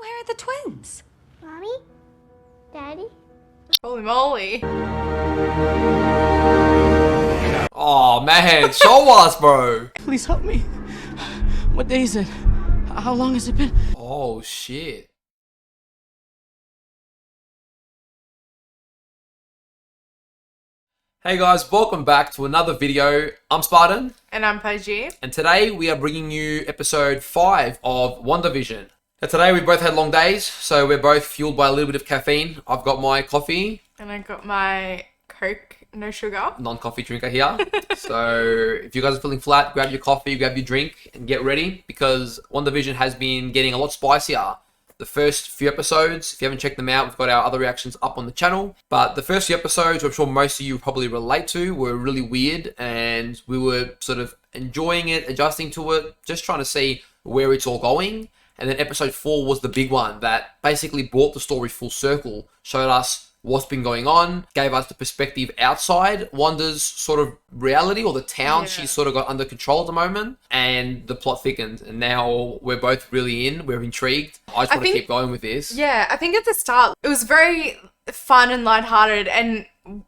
Where are the twins? Mommy? Daddy? Holy moly. Oh man, show us, bro. Please help me. What day is it? How long has it been? Oh shit. Hey guys, welcome back to another video. I'm Spartan, And I'm Pudgy. and today we are bringing you episode 5 of WandaVision. Now today we both had long days, so we're both fueled by a little bit of caffeine. I've got my coffee, And I got my Coke, no sugar. non-coffee drinker here. So if you guys are feeling flat, grab your coffee, grab your drink, and get ready because WandaVision has been getting a lot spicier. The first few episodes, if you haven't checked them out, we've got our other reactions up on the channel. But the first few episodes, which I'm sure most of you probably relate to, were really weird, and we were sort of enjoying it, adjusting to it, just trying to see where it's all going. And then episode 4 was the big one that basically brought the story full circle, showed us what's been going on, gave us the perspective outside Wanda's sort of reality, or the town she's sort of got under control at the moment, and the plot thickened, and now we're both really in, we're intrigued. I just want to keep going with this. Yeah, I think at the start, it was very fun and lighthearted, and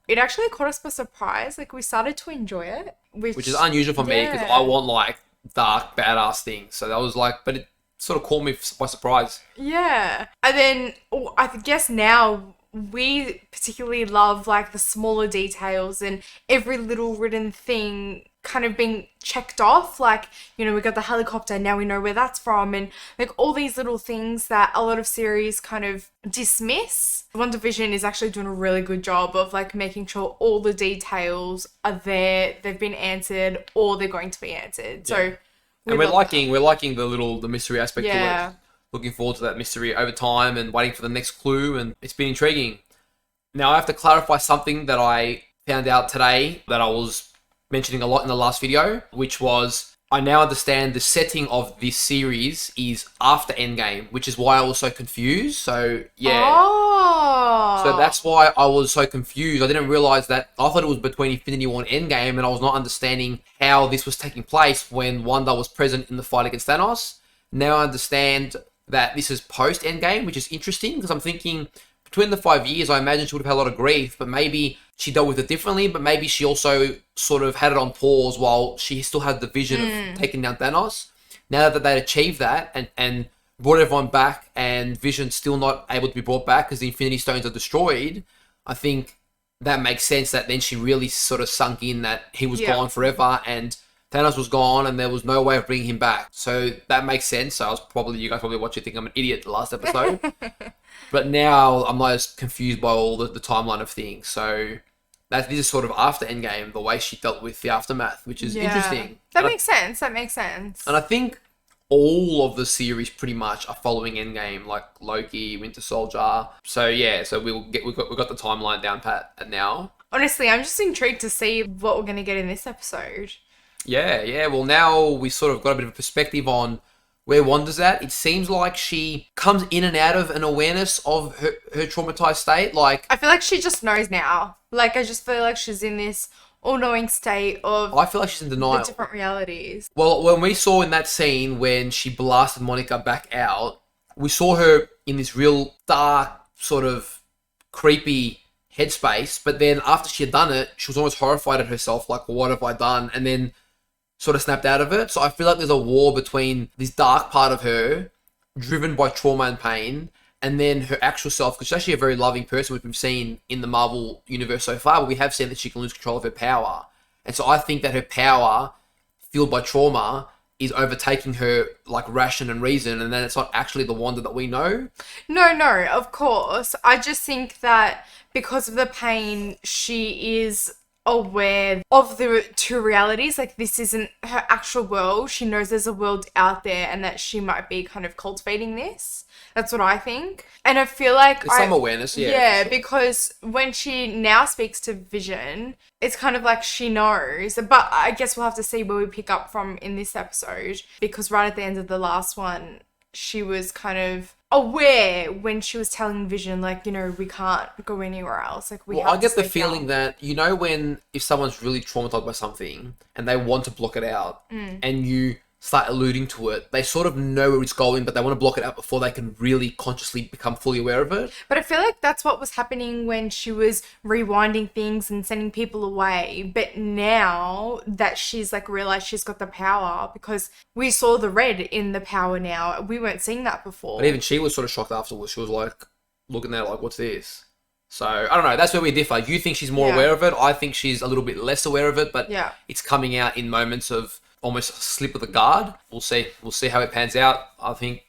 it actually caught us by surprise. Like, we started to enjoy it. Which is unusual for me, because I want, like, dark, badass things. So that was like, but it sort of caught me by surprise. Yeah. And then, I guess now, we particularly love like the smaller details and every little written thing kind of being checked off. Like, you know, we got the helicopter, now we know where that's from, and like all these little things that a lot of series kind of dismiss. WandaVision is actually doing a really good job of like making sure all the details are there, they've been answered, or they're going to be answered. So and we're liking the mystery aspect to Yeah. it. Looking forward to that mystery over time and waiting for the next clue, and it's been intriguing. Now I have to clarify something that I found out today that I was mentioning a lot in the last video, which was I now understand the setting of this series is after Endgame, which is why I was so confused. So yeah. Oh. So that's why I was so confused. I didn't realize that. I thought it was between Infinity War and Endgame, and I was not understanding how this was taking place when Wanda was present in the fight against Thanos. Now I understand that this is post Endgame, which is interesting because I'm thinking between the 5 years, I imagine she would have had a lot of grief, but maybe she dealt with it differently, but maybe she also sort of had it on pause while she still had the vision of taking down Thanos. Now that they'd achieved that and brought everyone back, and Vision's still not able to be brought back because the Infinity Stones are destroyed, I think that makes sense that then she really sort of sunk in that he was gone forever and Thanos was gone and there was no way of bringing him back. So that makes sense. So you guys probably watch it think I'm an idiot the last episode. But now I'm not as confused by all the timeline of things. So this is sort of after Endgame, the way she dealt with the aftermath, which is interesting. That makes sense. That makes sense. And I think all of the series pretty much are following Endgame, like Loki, Winter Soldier. So yeah, so we've got the timeline down pat now. Honestly, I'm just intrigued to see what we're going to get in this episode. Yeah. Well, now we sort of got a bit of a perspective on where Wanda's at. It seems like she comes in and out of an awareness of her traumatized state. Like, I feel like she just knows now. Like, I just feel like she's in this all-knowing state of I feel like she's in the denial. different realities. Well, when we saw in that scene when she blasted Monica back out, we saw her in this real dark, sort of creepy headspace. But then after she had done it, she was almost horrified at herself. Like, well, what have I done? And then sort of snapped out of it. So I feel like there's a war between this dark part of her, driven by trauma and pain, and then her actual self, because she's actually a very loving person, which we've seen in the Marvel universe so far, but we have seen that she can lose control of her power. And so I think that her power, fueled by trauma, is overtaking her like ration and reason, and then it's not actually the Wanda that we know. No, of course. I just think that because of the pain, she is aware of the two realities. Like, this isn't her actual world. She knows there's a world out there and that she might be kind of cultivating this. That's what I think. And I feel like There's some awareness, yeah. Yeah, because when she now speaks to Vision, it's kind of like she knows. But I guess we'll have to see where we pick up from in this episode, because right at the end of the last one, she was kind of aware when she was telling Vision, like, you know, we can't go anywhere else. Like, I get the feeling that, you know, when if someone's really traumatized by something and they want to block it out, and you start alluding to it, they sort of know where it's going, but they want to block it out before they can really consciously become fully aware of it. But I feel like that's what was happening when she was rewinding things and sending people away. But now that she's like realized she's got the power, because we saw the red in the power now. We weren't seeing that before. But even she was sort of shocked afterwards. She was like looking at it like, what's this? So, I don't know. That's where we differ. You think she's more aware of it. I think she's a little bit less aware of it, but it's coming out in moments of almost a slip of the guard. We'll see. We'll see how it pans out. I think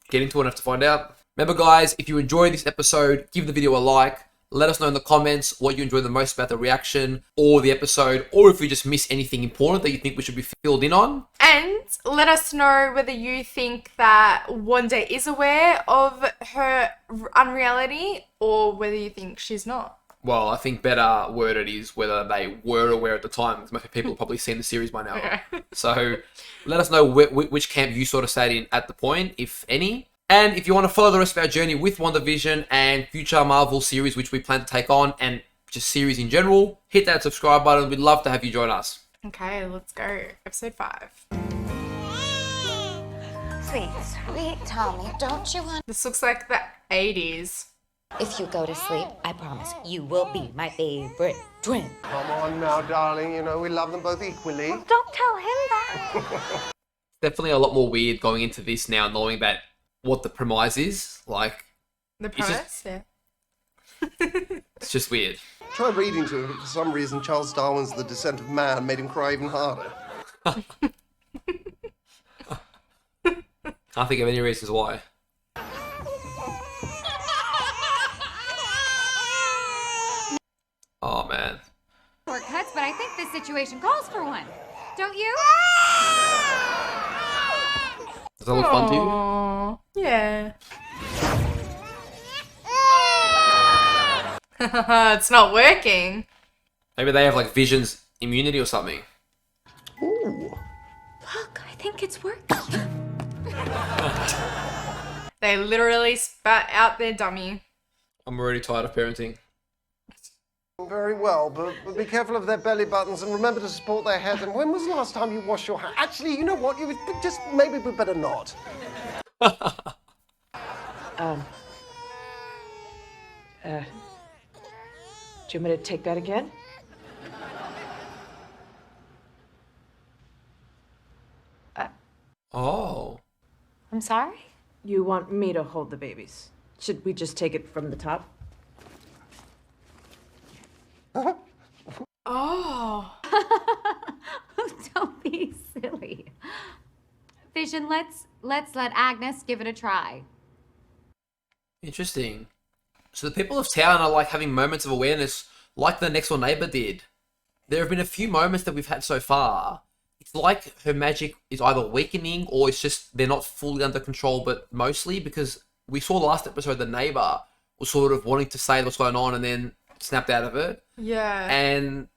get into it enough to find out. Remember, guys, if you enjoyed this episode, give the video a like. Let us know in the comments what you enjoyed the most about the reaction or the episode, or if you just miss anything important that you think we should be filled in on. And let us know whether you think that Wanda is aware of her unreality or whether you think she's not. Well, I think better worded is whether they were aware at the time, because most people have probably seen the series by now. Okay. So let us know which camp you sort of sat in at the point, if any. And if you want to follow the rest of our journey with WandaVision and future Marvel series, which we plan to take on, and just series in general, hit that subscribe button. We'd love to have you join us. Okay, let's go. Episode 5. Sweet Tommy, don't you want... This looks like the 80s. If you go to sleep, I promise you will be my favorite twin. Come on now, darling. You know we love them both equally. Don't tell him that. Definitely a lot more weird going into this now, knowing that what the premise is. Like, The premise? Yeah. it's just weird. Try reading to him, but for some reason Charles Darwin's The Descent of Man made him cry even harder. Can't think of any reasons why. Oh, man. Shortcuts, but I think this situation calls for one. Don't you? Does that look fun to you? Aww. Yeah. It's not working. Maybe they have like Vision's immunity or something. Ooh. Look, I think it's working. They literally spat out their dummy. I'm already tired of parenting. Very well, but be careful of their belly buttons and remember to support their heads. And when was the last time you washed your hair? Actually, you know what? You just maybe we better not. Do you want me to take that again? Oh. I'm sorry? You want me to hold the babies? Should we just take it from the top? Oh. Don't be silly. Vision, let's let Agnes give it a try. Interesting. So the people of town are like having moments of awareness like the next door neighbor did. There have been a few moments that we've had so far. It's like her magic is either weakening or it's just they're not fully under control, but mostly because we saw last episode the neighbor was sort of wanting to say what's going on and then snapped out of it. Yeah. And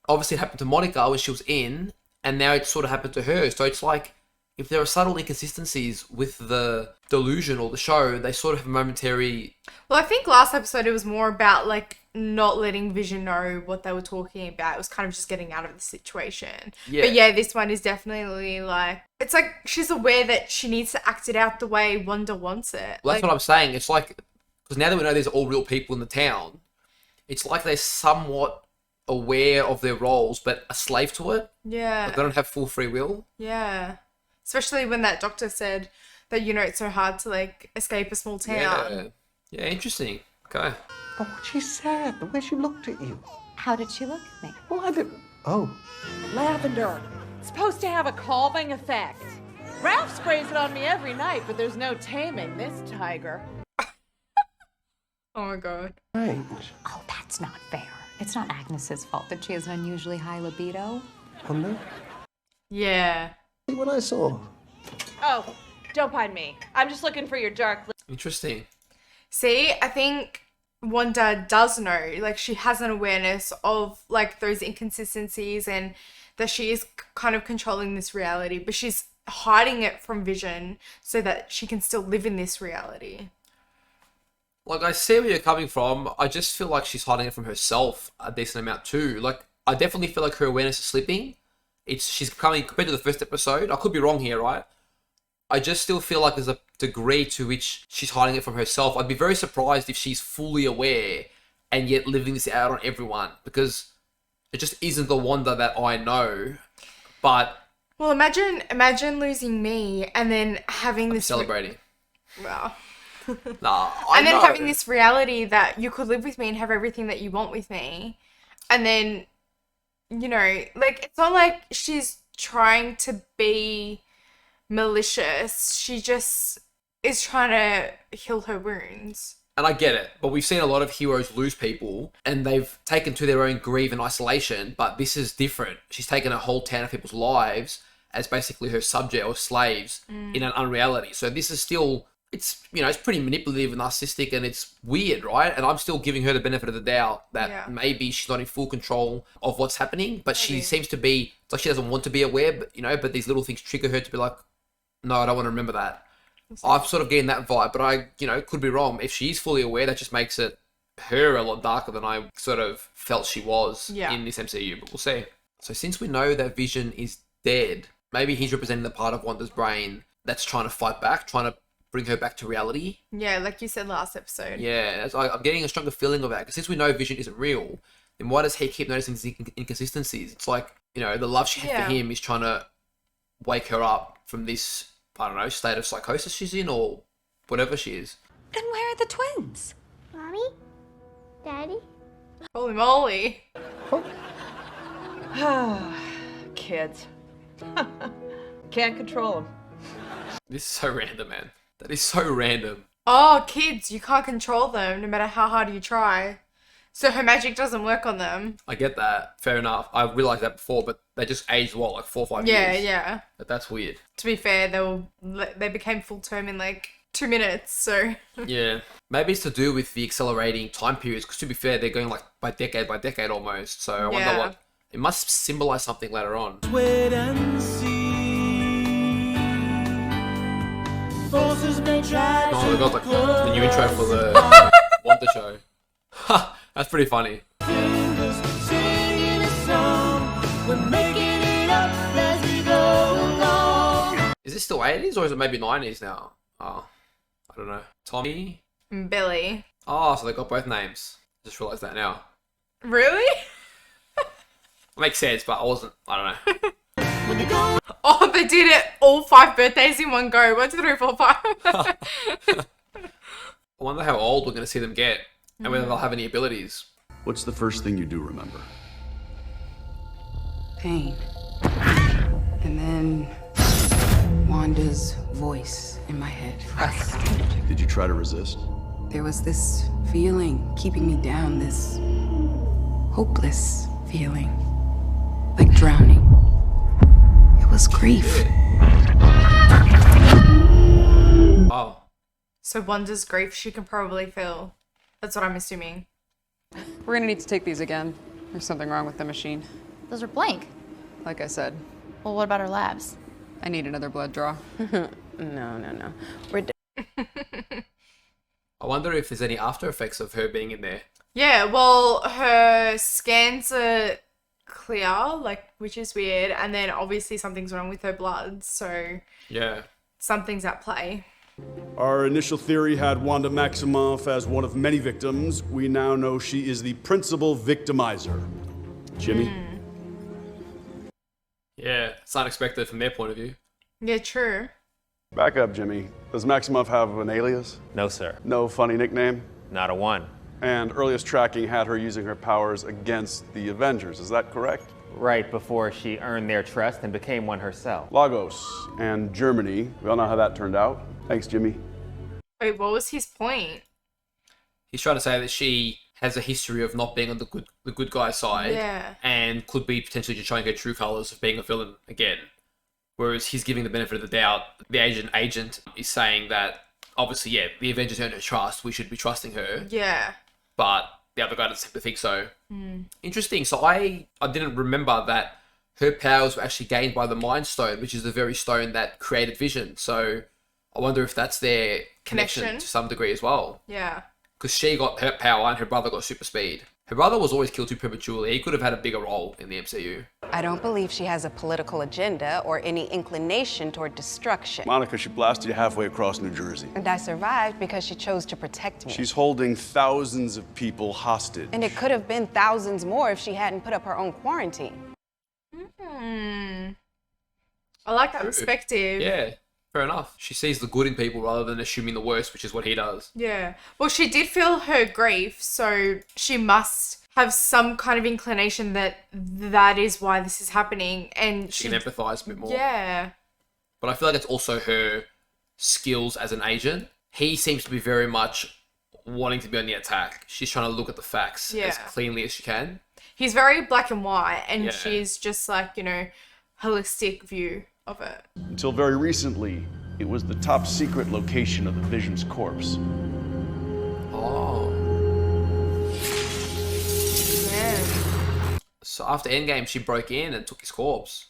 obviously it happened to Monica when she was in, and now it sort of happened to her. So it's like if there are subtle inconsistencies with the delusion or the show, they sort of have a momentary... Well, I think last episode it was more about like not letting Vision know what they were talking about. It was kind of just getting out of the situation. Yeah. But yeah, this one is definitely like, it's like she's aware that she needs to act it out the way Wanda wants it. Well, that's what I'm saying. It's like, because now that we know there's all real people in the town, it's like they're somewhat aware of their roles, but a slave to it. Yeah. Like they don't have full free will. Yeah. Especially when that doctor said that, you know, it's so hard to like escape a small town. Yeah. Yeah, interesting. Okay. But what she said, the way she looked at you. How did she look at me? Well, I didn't. Oh. Lavender. It's supposed to have a calming effect. Ralph sprays it on me every night, but there's no taming this tiger. Oh my god. Strange. Oh, that's not fair. It's not Agnes's fault that she has an unusually high libido. Wonder. Yeah. See what I saw. Oh, don't mind me. I'm just looking for your dark... Interesting. See, I think Wanda does know, like she has an awareness of like those inconsistencies and that she is kind of controlling this reality, but she's hiding it from Vision so that she can still live in this reality. Like, I see where you're coming from. I just feel like she's hiding it from herself a decent amount too. Like, I definitely feel like her awareness is slipping. she's coming compared to the first episode. I could be wrong here, right? I just still feel like there's a degree to which she's hiding it from herself. I'd be very surprised if she's fully aware and yet living this out on everyone, because it just isn't the Wanda that I know. But Well, imagine losing me and then having this celebrating. Well, Nah, and then know. having this reality that you could live with me and have everything that you want with me, and then, you know, like, it's not like she's trying to be malicious. She just is trying to heal her wounds. And I get it, but we've seen a lot of heroes lose people and they've taken to their own grief and isolation, but this is different. She's taken a whole town of people's lives as basically her subject or slaves in an unreality. So this is still, it's, you know, it's pretty manipulative and narcissistic and it's weird, right? And I'm still giving her the benefit of the doubt that maybe she's not in full control of what's happening, but she seems to be, it's like she doesn't want to be aware, but, you know, but these little things trigger her to be like, no, I don't want to remember that. I'm sort of getting that vibe, but I, you know, could be wrong. If she's fully aware, that just makes it her a lot darker than I sort of felt she was in this MCU, but we'll see. So since we know that Vision is dead, maybe he's representing the part of Wanda's brain that's trying to fight back, trying to bring her back to reality. Yeah, like you said last episode. Yeah, I'm getting a stronger feeling of that, because since we know Vision isn't real, then why does he keep noticing these inconsistencies? It's like, you know, the love she had for him is trying to wake her up from this, I don't know, state of psychosis she's in, or whatever she is. Then where are the twins? Mommy? Daddy? Holy moly. Kids. Can't control them. This is so random, man. That is so random. Oh, kids, you can't control them no matter how hard you try. So her magic doesn't work on them. I get that. Fair enough. I realised that before, but they just aged, what, like 4 or 5 years? Yeah. But that's weird. To be fair, they became full term in like 2 minutes, so. Yeah. Maybe it's to do with the accelerating time periods, because to be fair, they're going like by decade almost. So I wonder what... It must symbolise something later on. Wait and see. Forces may try Oh, they got like the new intro for the Wanda show. Ha! That's pretty funny. fingers singing a song. We're making it up as we go along. Is this still 80s or is it maybe 90s now? Oh, I don't know. Tommy? Billy. Oh, so they got both names. Just realised that now. Really? Makes sense, but I don't know. Oh, they did it all 5 birthdays in one go. 1, 2, 3, 4, 5. I wonder how old we're going to see them get and whether they'll have any abilities. What's the first thing you do remember? Pain. And then Wanda's voice in my head. Did you try to resist? There was this feeling keeping me down, this hopeless feeling, like drowning. It was grief. Oh. So Wanda's grief she can probably feel. That's what I'm assuming. We're gonna need to take these again. There's something wrong with the machine. Those are blank. Like I said, Well, what about our labs? I need another blood draw. No. We're I wonder if there's any after effects of her being in there. Yeah, well, her scans are clear, like, which is weird, and then obviously something's wrong with her blood, so Yeah. something's at play. Our initial theory had Wanda Maximoff as one of many victims. We now know she is the principal victimizer. Jimmy? Yeah, it's unexpected from their point of view. Yeah, true. Back up, Jimmy. Does Maximoff have an alias? No, sir. No funny nickname? Not a one. And earliest tracking had her using her powers against the Avengers, is that correct? Right before she earned their trust and became one herself. Lagos and Germany. We all know how that turned out. Thanks, Jimmy. Wait, what was his point? He's trying to say that she has a history of not being on the good guy's side, Yeah. and could be potentially just showing her true colours of being a villain again. Whereas he's giving the benefit of the doubt. The agent is saying that obviously, yeah, the Avengers earned her trust. We should be trusting her. Yeah. But the other guy doesn't seem to think so. Interesting. So I didn't remember that her powers were actually gained by the Mind Stone, which is the very stone that created Vision. So I wonder if that's their connection to some degree as well. Yeah. Because she got her power and her brother got super speed. Her brother was always killed too prematurely. He could have had a bigger role in the MCU. I don't believe she has a political agenda or any inclination toward destruction. Monica, she blasted you halfway across New Jersey. And I survived because she chose to protect me. She's holding thousands of people hostage. And it could have been thousands more if she hadn't put up her own quarantine. I like that perspective. Yeah, fair enough. She sees the good in people rather than assuming the worst, which is what he does. Yeah. Well, she did feel her grief, so she must have some kind of inclination that that is why this is happening. And She can empathise a bit more. Yeah. But I feel like it's also her skills as an agent. He seems to be very much wanting to be on the attack. She's trying to look at the facts as cleanly as she can. He's very black and white, and Yeah. she's just like, you know, holistic view of it. Until very recently, it was the top secret location of the Vision's corpse. Oh. Yeah. So after Endgame, she broke in and took his corpse.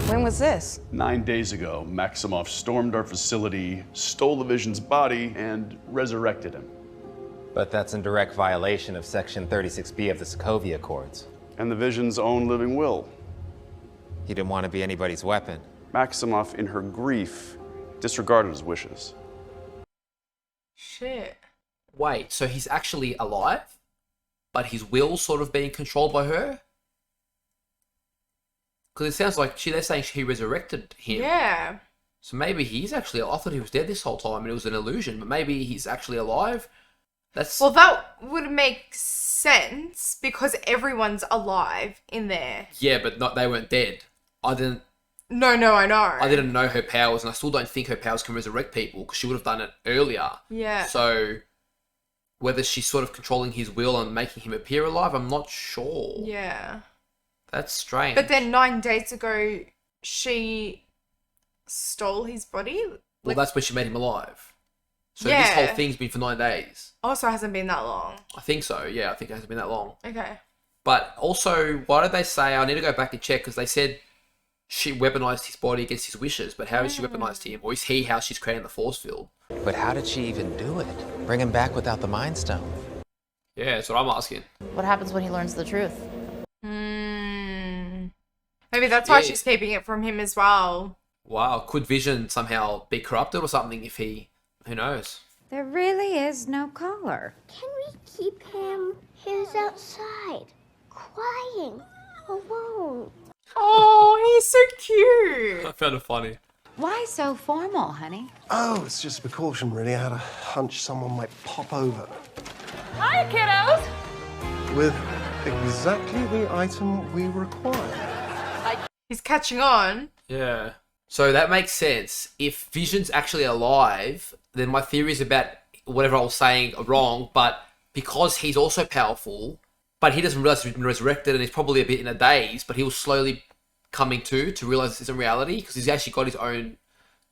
When was this? 9 days ago, Maximoff stormed our facility, stole the Vision's body, and resurrected him. But that's in direct violation of Section 36B of the Sokovia Accords. And the Vision's own living will. He didn't want to be anybody's weapon. Maximoff, in her grief, disregarded his wishes. Shit. Wait, so he's actually alive? But his will's sort of being controlled by her? Because it sounds like they're saying she resurrected him. Yeah. So maybe he's actually, I thought he was dead this whole time and it was an illusion, but maybe he's actually alive. That's... Well, that would make sense because everyone's alive in there. Yeah, but not, they weren't dead. I didn't No, I know. I didn't know her powers, and I still don't think her powers can resurrect people because she would have done it earlier. Yeah. So whether she's sort of controlling his will and making him appear alive, I'm not sure. Yeah. That's strange. But then 9 days ago, she stole his body. Well, that's when she made him alive. So Yeah. this whole thing's been for 9 days. Also, it hasn't been that long. I think so. Yeah, I think it hasn't been that long. Okay. But also, why did they say? I need to go back and check because they said she weaponized his body against his wishes. But how has she weaponized him, or is he how she's creating the force field? But how did she even do it? Bring him back without the Mind Stone? Yeah, that's what I'm asking. What happens when he learns the truth? Maybe that's why Yeah. she's keeping it from him as well. Wow, could Vision somehow be corrupted or something if he... Who knows? There really is no collar. Can we keep him? He's outside, crying, alone. Oh, he's so cute. I found it funny. Why so formal, honey? Oh, it's just a precaution, really. I had a hunch someone might pop over Hi, kiddos! with exactly the item we require. He's catching on. Yeah. So that makes sense. If Vision's actually alive, then my theories about whatever I was saying are wrong, but because he's also powerful, but he doesn't realize he's been resurrected and he's probably a bit in a daze, but he was slowly coming to realize this isn't reality because he's actually got his own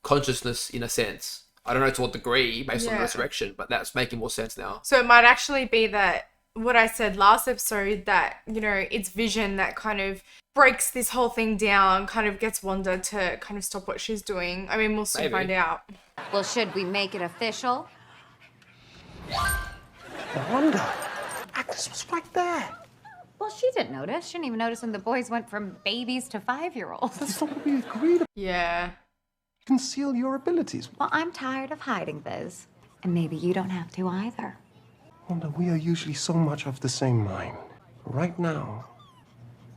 consciousness in a sense. I don't know to what degree based on the Yeah. resurrection, but that's making more sense now. So it might actually be that what I said last episode, that, you know, it's Vision that kind of breaks this whole thing down, kind of gets Wanda to kind of stop what she's doing. I mean, we'll soon Maybe. find out. Well, should we make it official? Wanda, Agnes was right there. Well, she didn't notice. She didn't even notice when the boys went from babies to 5-year-olds. That's not what we agreed upon. Yeah. Conceal your abilities. Well, I'm tired of hiding, Biz. And maybe you don't have to either. Wanda, we are usually so much of the same mind. Right now,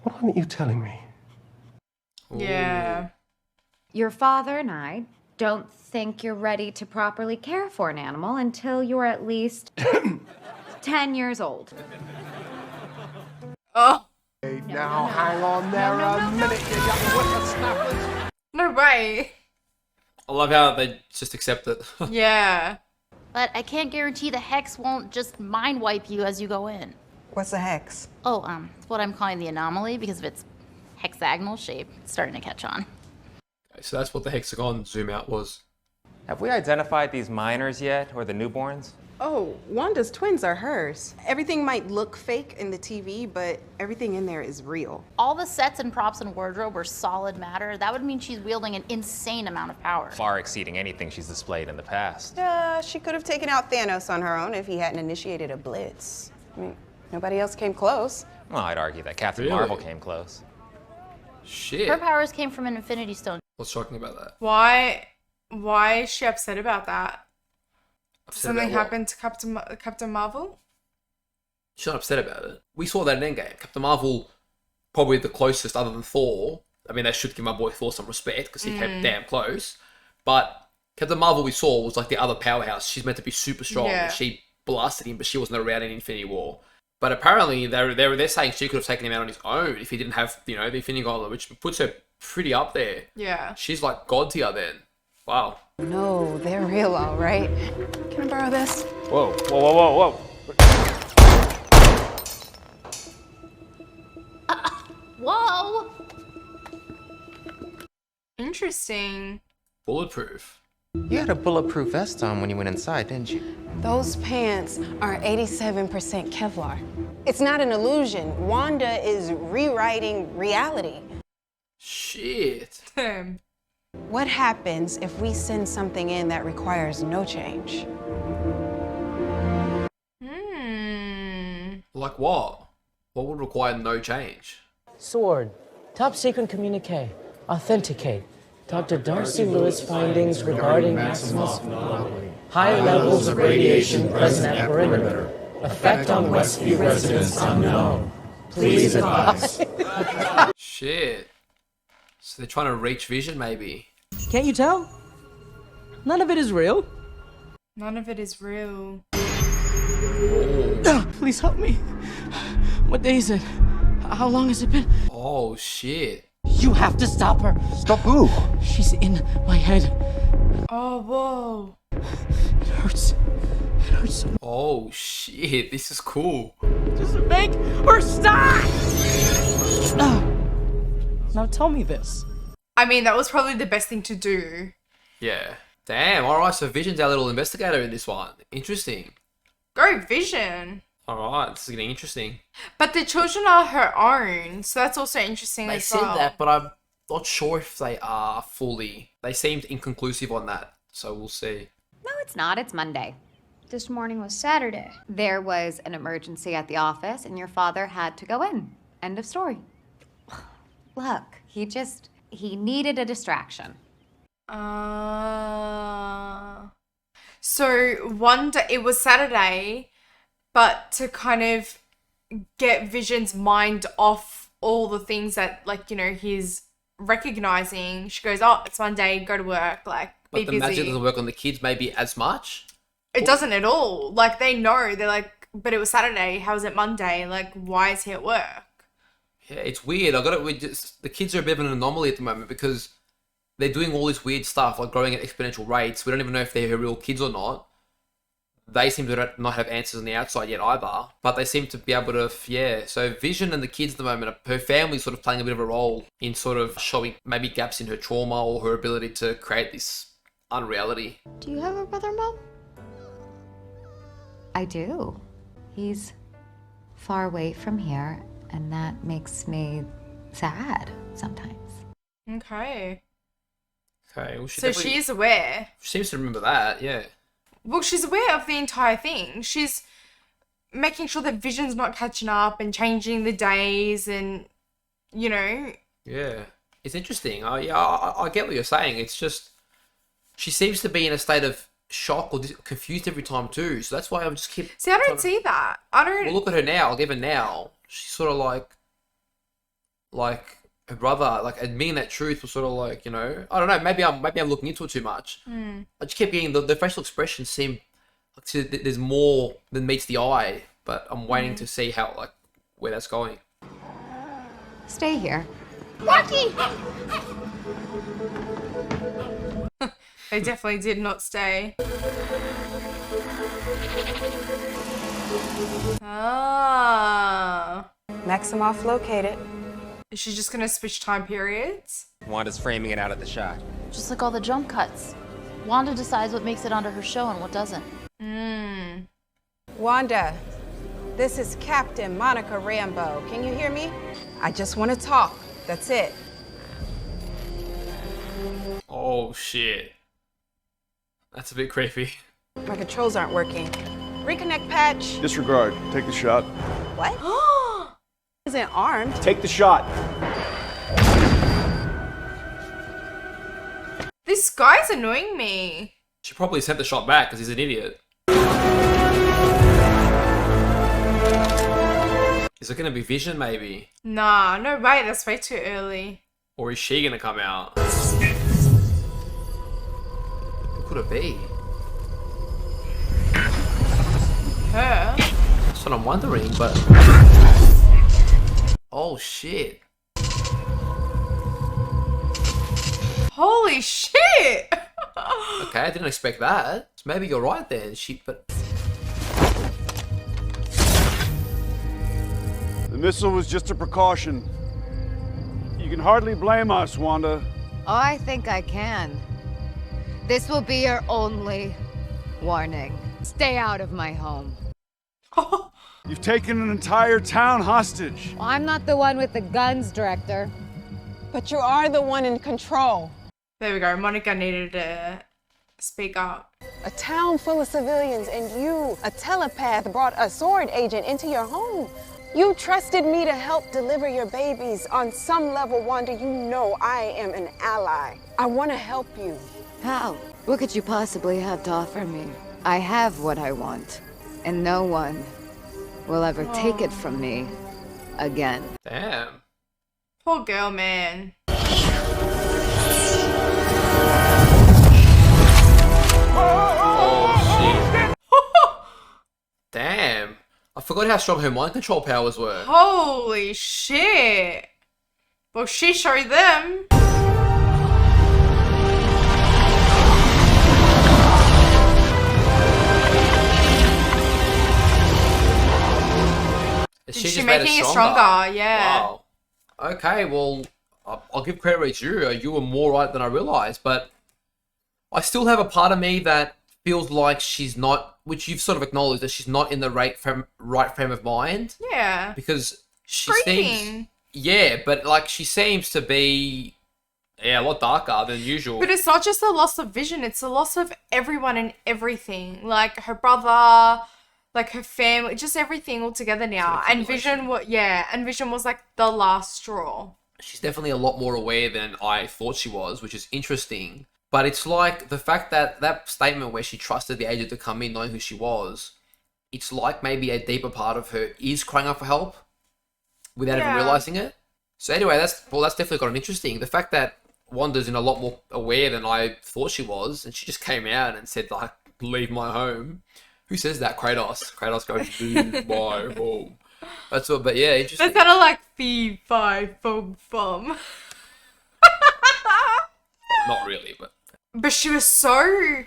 what aren't you telling me? Yeah. Your father and I don't think you're ready to properly care for an animal until you're at least 10 years old. Oh. Now, hang on there a minute, you young whippersnappers. No way. I love how they just accept it. Yeah. But I can't guarantee the hex won't just mind wipe you as you go in. What's a hex? Oh, it's what I'm calling the anomaly because of its hexagonal shape. It's starting to catch on. Okay, so that's what the hexagon zoom out was. Have we identified these minors yet, or the newborns? Oh, Wanda's twins are hers. Everything might look fake in the TV, but everything in there is real. All the sets and props and wardrobe are solid matter. That would mean she's wielding an insane amount of power. Far exceeding anything she's displayed in the past. She could have taken out Thanos on her own if he hadn't initiated a blitz. I mean, Nobody else came close. Well, I'd argue that Captain Really? Marvel came close. Shit. Her powers came from an Infinity Stone. What's shocking about that? Why is she upset about that? Upset Something about what? happened to Captain Marvel? She's not upset about it. We saw that in Endgame. Captain Marvel, probably the closest other than Thor. I mean, they should give my boy Thor some respect because he came damn close. But Captain Marvel we saw was like the other powerhouse. She's meant to be super strong. Yeah. She blasted him, but she wasn't around in Infinity War. But apparently, they're saying she could have taken him out on his own if he didn't have, the Infinity Gauntlet, which puts her pretty up there. Yeah. She's like god tier then. Wow. No, they're real, all right. Can I borrow this? Whoa, whoa, whoa, whoa, whoa. Whoa! Interesting. Bulletproof. You had a bulletproof vest on when you went inside, didn't you? Those pants are 87% Kevlar. It's not an illusion. Wanda is rewriting reality. Shit. Damn. What happens if we send something in that requires no change? Like what? What would require no change? Sword. Top secret communique. Authenticate. Dr. Darcy Lewis findings regarding Maximus. High levels of radiation present at perimeter. Effect on Westview residents unknown. Please advise. Shit. So they're trying to reach Vision, maybe. Can't you tell? None of it is real. None of it is real. Please help me. What day is it? How long has it been? Oh, shit. You have to stop her. Stop who? She's in my head. Oh, whoa. It hurts. It hurts so much. Oh, shit. This is cool. Just make her stop! Now tell me this. I mean, that was probably the best thing to do. Yeah. Damn. All right. So Vision's our little investigator in this one. Interesting. Go Vision. All right. This is getting interesting. But the children are her own, so that's also interesting They as said well. that, but I'm not sure if they are fully. They seemed inconclusive on that. So we'll see. No, it's not. It's Monday. This morning was Saturday. There was an emergency at the office, and your father had to go in. End of story. Look, he needed a distraction. So one day, it was Saturday, but to kind of get Vision's mind off all the things that, like, he's recognizing, she goes, oh, it's Monday, go to work, like, be But the busy. magic doesn't work on the kids maybe as much. It doesn't at all. Like, they know, they're like, but it was Saturday, how is it Monday? Like, why is he at work? Yeah, it's weird. The kids are a bit of an anomaly at the moment because they're doing all this weird stuff, like growing at exponential rates. We don't even know if they're her real kids or not. They seem to not have answers on the outside yet either, but they seem to be able to, yeah. So Vision and the kids at the moment, her family's sort of playing a bit of a role in sort of showing maybe gaps in her trauma or her ability to create this unreality. Do you have a brother, Mom? I do. He's far away from here, and that makes me sad sometimes. Okay. Okay, well, So she is aware. She seems to remember that, yeah. Well, she's aware of the entire thing. She's making sure that Vision's not catching up and changing the days and, Yeah, it's interesting. I get what you're saying. It's just she seems to be in a state of shock or confused every time too. So that's why I'm just keep. See, I don't see that. I don't. Well, look at her now. I'll give her now. She's sort of like her brother. Like admitting that truth was sort of like I don't know. Maybe I'm looking into it too much. I just kept getting the facial expressions seem like there's more than meets the eye. But I'm waiting to see how where that's going. Stay here. Lucky! They definitely did not stay. Ah. Maximoff located. Is she just gonna switch time periods? Wanda's framing it out at the shot. Just like all the jump cuts. Wanda decides what makes it onto her show and what doesn't. Wanda, this is Captain Monica Rambeau. Can you hear me? I just want to talk. That's it. Oh shit. That's a bit creepy. My controls aren't working. Reconnect patch. Disregard. Take the shot. What? Isn't armed. Take the shot. This guy's annoying me. She probably sent the shot back because he's an idiot. Is it going to be Vision, maybe? Nah, no way. That's way too early. Or is she going to come out? Who could it be? Her? That's what I'm wondering, but... Oh, shit. Holy shit! Okay, I didn't expect that. So maybe you're right then. But... The missile was just a precaution. You can hardly blame us, Wanda. Oh, I think I can. This will be your only warning. Stay out of my home. You've taken an entire town hostage. Well, I'm not the one with the guns, Director. But you are the one in control. There we go. Monica needed to speak up. A town full of civilians and you, a telepath, brought a sword agent into your home. You trusted me to help deliver your babies. On some level, Wanda, you know I am an ally. I want to help you. How? What could you possibly have to offer me? I have what I want, and no one will ever take it from me again. Damn. Poor girl, man. Oh, shit. Damn. I forgot how strong her mind control powers were. Holy shit. Well, she showed them. She's making it stronger, yeah. Wow. Okay, well, I'll give credit where it's due. You were more right than I realized, but I still have a part of me that feels like she's not, which you've sort of acknowledged, that she's not in the right frame of mind. Yeah. Because she seems... Yeah, but like she seems to be... Yeah, a lot darker than usual. But it's not just the loss of Vision, it's the loss of everyone and everything. Like her brother, like her family, just everything all together now. And Vision was like the last straw. She's definitely a lot more aware than I thought she was, which is interesting. But it's like the fact that that statement where she trusted the agent to come in knowing who she was, it's like maybe a deeper part of her is crying out for help without even realizing it. So anyway, that's definitely got an interesting. The fact that Wanda's in a lot more aware than I thought she was, and she just came out and said, like, leave my home. Who says that? Kratos. Kratos goes, leave my home. That's what, but yeah, interesting. That's kind of like fee, fi, fum, fum. Not really, but... But she was so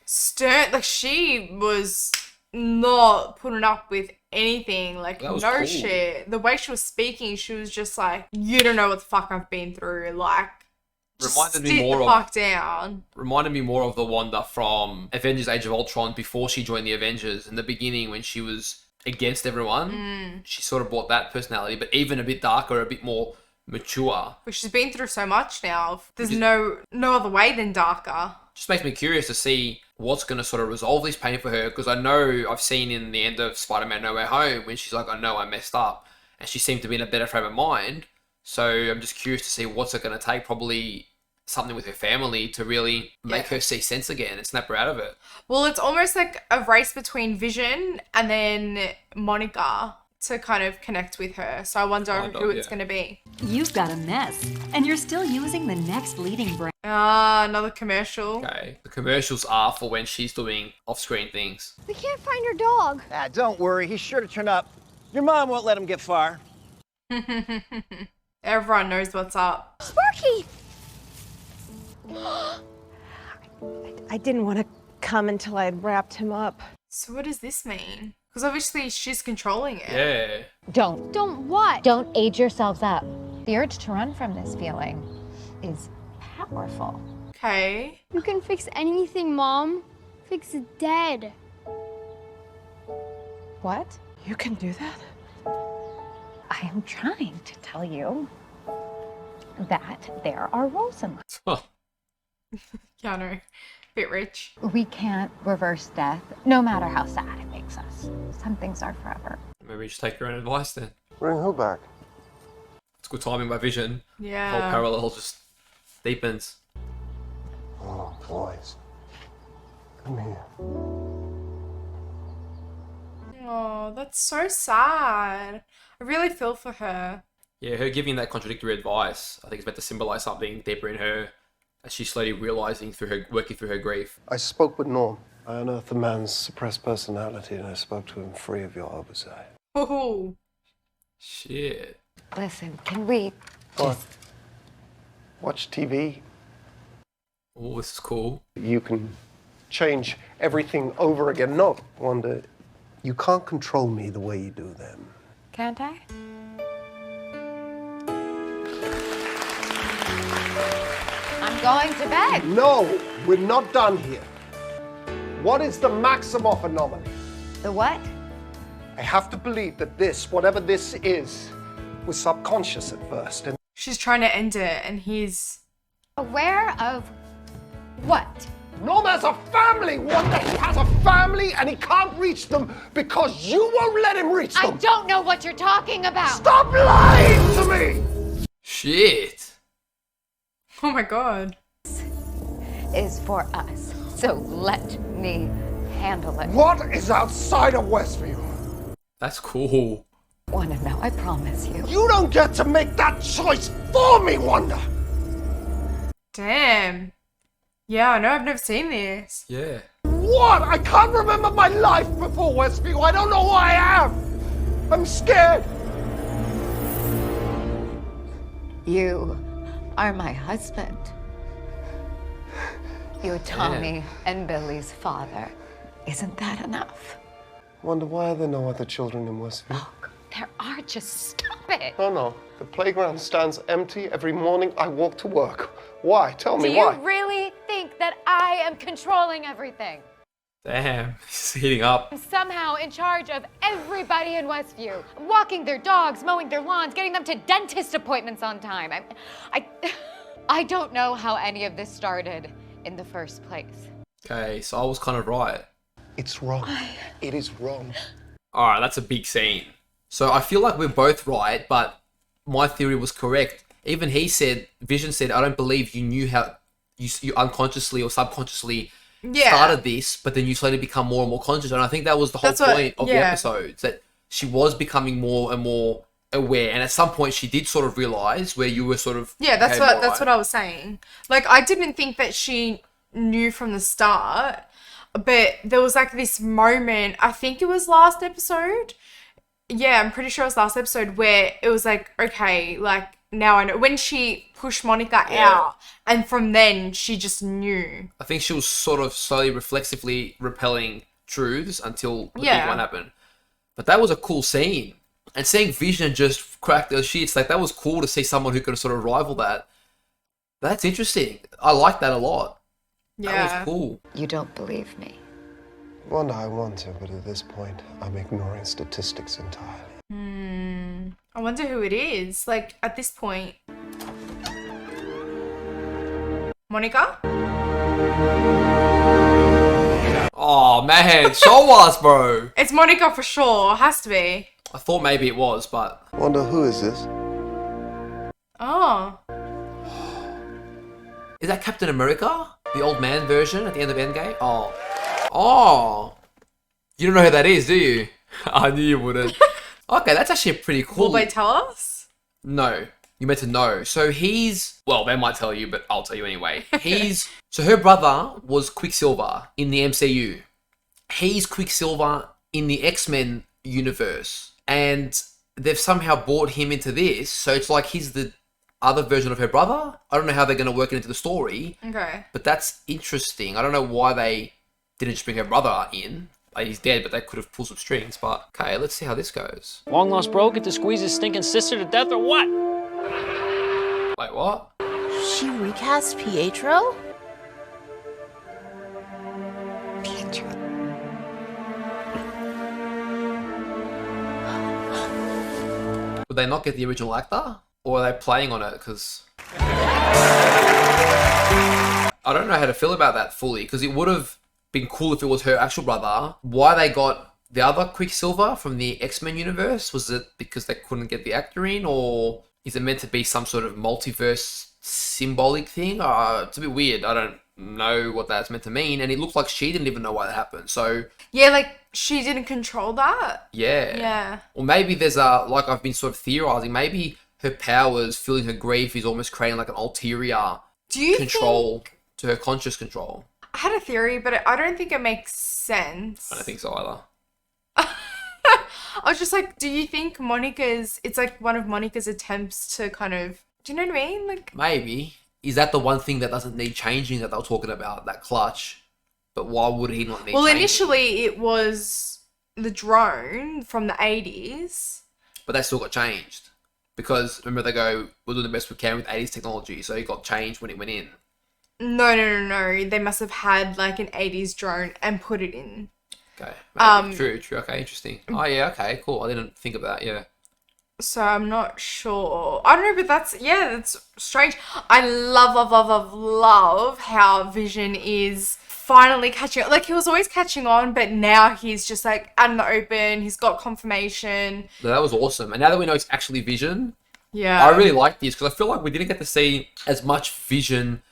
stern. Like, she was not putting up with anything. Like, no cool. shit. The way she was speaking, she was just like, you don't know what the fuck I've been through. Like, reminded me more of the Wanda from Avengers Age of Ultron before she joined the Avengers. In the beginning, when she was against everyone, she sort of brought that personality, but even a bit darker, a bit more mature. But she's been through so much now. There's no other way than darker. Just makes me curious to see what's going to sort of resolve this pain for her, because I know I've seen in the end of Spider-Man No Way Home when she's like, I know I messed up, and she seemed to be in a better frame of mind. So I'm just curious to see what's it going to take, probably something with her family to really make her see sense again and snap her out of it. Well, it's almost like a race between Vision and then Monica to kind of connect with her. So I wonder who it's going to be. You've got a mess, and you're still using the next leading brand. Ah, another commercial. Okay, the commercials are for when she's doing off-screen things. We can't find your dog. Ah, don't worry, he's sure to turn up. Your mom won't let him get far. Everyone knows what's up. Sparky! I didn't want to come until I had wrapped him up. So what does this mean? Because obviously she's controlling it. Yeah. Don't what? Don't age yourselves up. The urge to run from this feeling is powerful. Okay. You can fix anything, Mom. Fix it dead. What? You can do that? I am trying to tell you that there are rules in life. Yeah, I know. Bit rich. We can't reverse death, no matter how sad it makes us. Some things are forever. Maybe just take your own advice then. Bring who back? It's good timing by Vision. Yeah. Whole parallel just deepens. Oh, boys. Come here. Oh, that's so sad. I really feel for her. Yeah, her giving that contradictory advice, I think it's meant to symbolize something deeper in her as she's slowly realizing working through her grief. I spoke with Norm. I unearthed the man's suppressed personality and I spoke to him free of your oversight. Oh. Shit. Listen, can we What? Watch TV. Oh, this is cool. You can change everything over again. No, Wanda, you can't control me the way you do them. Can't I? I'm going to bed. No, we're not done here. What is the Maximoff anomaly? The what? I have to believe that this, whatever this is, was subconscious at first. And She's trying to end it, and he's aware of what? Norm has a family, Wanda. He has a family, and he can't reach them because you won't let him reach them. I don't know what you're talking about. Stop lying to me! Shit. Oh my god. Is for us. So let me handle it. What is outside of Westview? That's cool. Wanna know? I promise you. You don't get to make that choice for me, Wanda. Damn. Yeah, I know. I've never seen this. Yeah. What? I can't remember my life before Westview. I don't know who I am. I'm scared. You are my husband. You're Tommy and Billy's father. Isn't that enough? Wanda, why are there no other children in Westview? There are. Just stop it. No, no. The playground stands empty every morning I walk to work. Why? Tell me Do why. you really think that I am controlling everything? Damn, he's heating up. I'm somehow in charge of everybody in Westview. Walking their dogs, mowing their lawns, getting them to dentist appointments on time. I don't know how any of this started in the first place. Okay, so I was kind of right. It's wrong. It is wrong. Alright, that's a big scene. So I feel like we're both right, but my theory was correct. Even Vision said, I don't believe you knew how you unconsciously or subconsciously started this, but then you slowly become more and more conscious. And I think that was the whole point of the episodes, that she was becoming more and more aware. And at some point she did sort of realize where you were sort of... Yeah, that's what I was saying. Like, I didn't think that she knew from the start, but there was like this moment, I think it was last episode. Yeah, I'm pretty sure it was last episode where it was like, okay, like now I know. When she pushed Monica out, and from then she just knew. I think she was sort of slowly reflexively repelling truths until the big one happened. But that was a cool scene. And seeing Vision just crack those sheets, like that was cool to see someone who could sort of rival that. That's interesting. I like that a lot. Yeah. That was cool. You don't believe me. Wanda, I want to, but at this point, I'm ignoring statistics entirely. I wonder who it is. Like, at this point. Monica? Oh, man. Show us, bro. It's Monica for sure. Has to be. I thought maybe it was, but... Wanda, who is this? Oh. Is that Captain America? The old man version at the end of Endgame? Oh. Oh. You don't know who that is, do you? I knew you wouldn't. Okay, that's actually pretty cool. Will they tell us? No. You meant to know. So he's... Well, they might tell you, but I'll tell you anyway. So her brother was Quicksilver in the MCU. He's Quicksilver in the X-Men universe. And they've somehow brought him into this. So it's like he's the other version of her brother. I don't know how they're going to work it into the story. Okay. But that's interesting. I don't know why they didn't just bring her brother in. Like, he's dead, but they could have pulled some strings. But, okay, let's see how this goes. Long lost bro get to squeeze his stinking sister to death or what? Wait, what? She recast Pietro? Pietro. Would they not get the original actor? Or are they playing on it? Because... I don't know how to feel about that fully. Because it would have been cool if it was her actual brother. Why they got the other Quicksilver from the X-Men universe? Was it because they couldn't get the actor in, or is it meant to be some sort of multiverse symbolic thing? It's a bit weird. I don't know what that's meant to mean, and it looks like she didn't even know why that happened. So Yeah, like she didn't control that. yeah. Yeah. Or maybe there's like I've been sort of theorizing, maybe her powers, feeling her grief, is almost creating like an ulterior control to her conscious control. I had a theory, but I don't think it makes sense. I don't think so either. I was just like, do you think it's like one of Monica's attempts to kind of, do you know what I mean? Like, Maybe. Is that the one thing that doesn't need changing that they were talking about, that clutch? But why would he not need changing? Initially it was the drone from the 80s. But that still got changed. Because, remember, they go, we're doing the best we can with 80s technology, so it got changed when it went in. No. They must have had like an 80s drone and put it in. Okay. Maybe. True. Okay, interesting. Oh, yeah, okay, cool. I didn't think of that, yeah. So I'm not sure. I don't know, but that's strange. I love how Vision is finally catching on. Like, he was always catching on, but now he's just like out in the open. He's got confirmation. That was awesome. And now that we know it's actually Vision, yeah, I really like this because I feel like we didn't get to see as much Vision,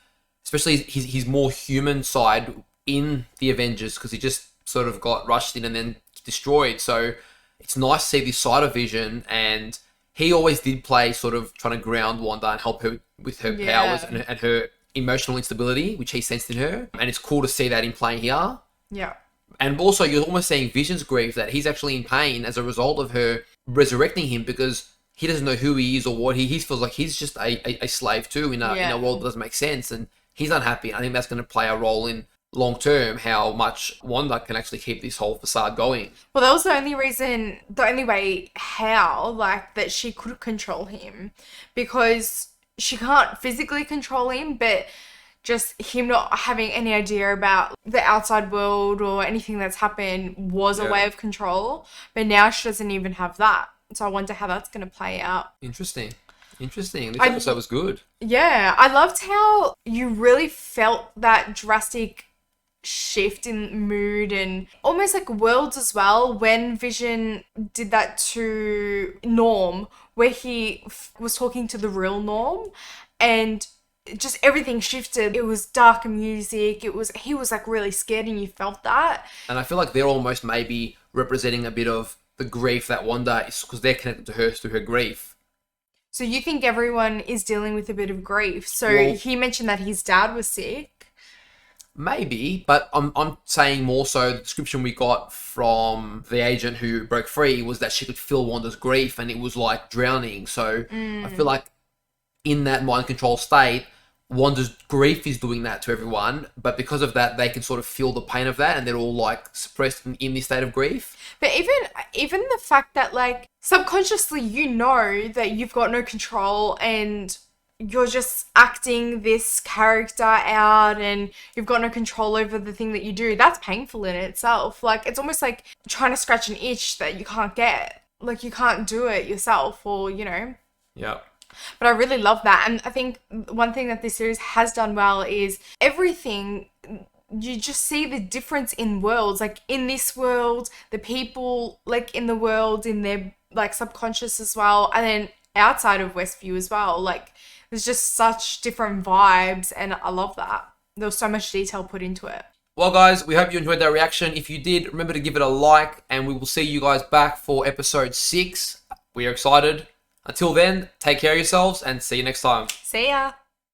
especially his more human side in the Avengers, because he just sort of got rushed in and then destroyed. So it's nice to see this side of Vision, and he always did play sort of trying to ground Wanda and help her with her powers and her emotional instability, which he sensed in her. And it's cool to see that in play here. Yeah. And also, you're almost seeing Vision's grief, that he's actually in pain as a result of her resurrecting him, because he doesn't know who he is or what he feels like he's just a slave too in a world that doesn't make sense. And he's unhappy. I think that's going to play a role in long term how much Wanda can actually keep this whole facade going. Well, that was the only way how, like, that she could control him, because she can't physically control him, but just him not having any idea about the outside world or anything that's happened was a way of control. But now she doesn't even have that. So I wonder how that's going to play out. Interesting. This episode was good. Yeah, I loved how you really felt that drastic shift in mood and almost like worlds as well when Vision did that to Norm, where he was talking to the real Norm, and just everything shifted. It was dark music. He was like really scared, and you felt that. And I feel like they're almost maybe representing a bit of the grief that Wanda is, because they're connected to her through her grief. So you think everyone is dealing with a bit of grief. So he mentioned that his dad was sick. Maybe, but I'm saying more so the description we got from the agent who broke free was that she could feel Wanda's grief and it was like drowning. So I feel like in that mind control state, Wanda's grief is doing that to everyone, but because of that, they can sort of feel the pain of that, and they're all like suppressed in this state of grief. But even the fact that, like, subconsciously you know that you've got no control and you're just acting this character out and you've got no control over the thing that you do, that's painful in itself. Like, it's almost like trying to scratch an itch that you can't get. Like, you can't do it yourself, or, you know. Yeah. But I really love that. And I think one thing that this series has done well is everything, you just see the difference in worlds. Like, in this world, the people, like, in the world, in their, like, subconscious as well. And then outside of Westview as well. Like, there's just such different vibes, and I love that. There was so much detail put into it. Well, guys, we hope you enjoyed that reaction. If you did, remember to give it a like, and we will see you guys back for episode 6. We are excited. Until then, take care of yourselves, and see you next time. See ya.